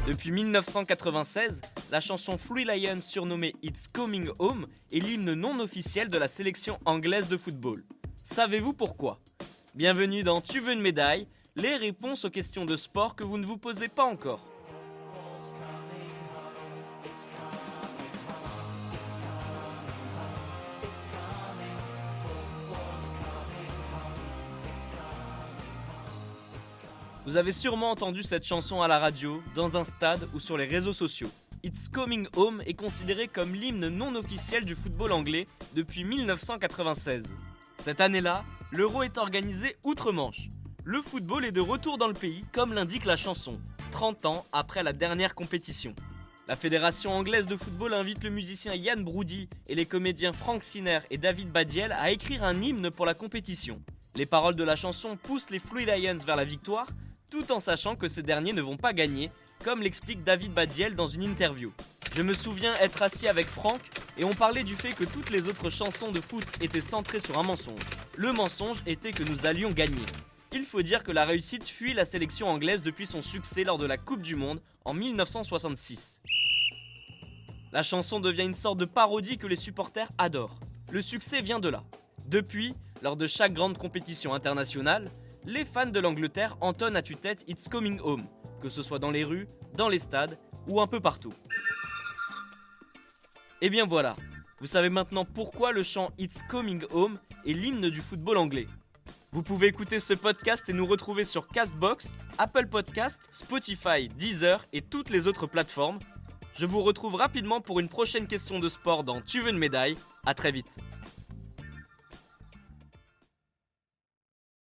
Depuis 1996, la chanson Three Lions surnommée It's Coming Home est l'hymne non officiel de la sélection anglaise de football. Savez-vous pourquoi ? Bienvenue dans Tu veux une médaille ? Les réponses aux questions de sport que vous ne vous posez pas encore. Vous avez sûrement entendu cette chanson à la radio, dans un stade ou sur les réseaux sociaux. It's Coming Home est considéré comme l'hymne non officiel du football anglais depuis 1996. Cette année-là, l'Euro est organisé outre-Manche. Le football est de retour dans le pays, comme l'indique la chanson, 30 ans après la dernière compétition. La Fédération anglaise de football invite le musicien Ian Broudie et les comédiens Frank Sinner et David Baddiel à écrire un hymne pour la compétition. Les paroles de la chanson poussent les Three Lions vers la victoire, tout en sachant que ces derniers ne vont pas gagner, comme l'explique David Baddiel dans une interview. Je me souviens être assis avec Frank et on parlait du fait que toutes les autres chansons de foot étaient centrées sur un mensonge. Le mensonge était que nous allions gagner. Il faut dire que la réussite fuit la sélection anglaise depuis son succès lors de la Coupe du Monde en 1966. La chanson devient une sorte de parodie que les supporters adorent. Le succès vient de là. Depuis, lors de chaque grande compétition internationale, les fans de l'Angleterre entonnent à tue-tête It's Coming Home, que ce soit dans les rues, dans les stades ou un peu partout. Et bien voilà, vous savez maintenant pourquoi le chant It's Coming Home est l'hymne du football anglais. Vous pouvez écouter ce podcast et nous retrouver sur Castbox, Apple Podcast, Spotify, Deezer et toutes les autres plateformes. Je vous retrouve rapidement pour une prochaine question de sport dans Tu veux une médaille. À très vite.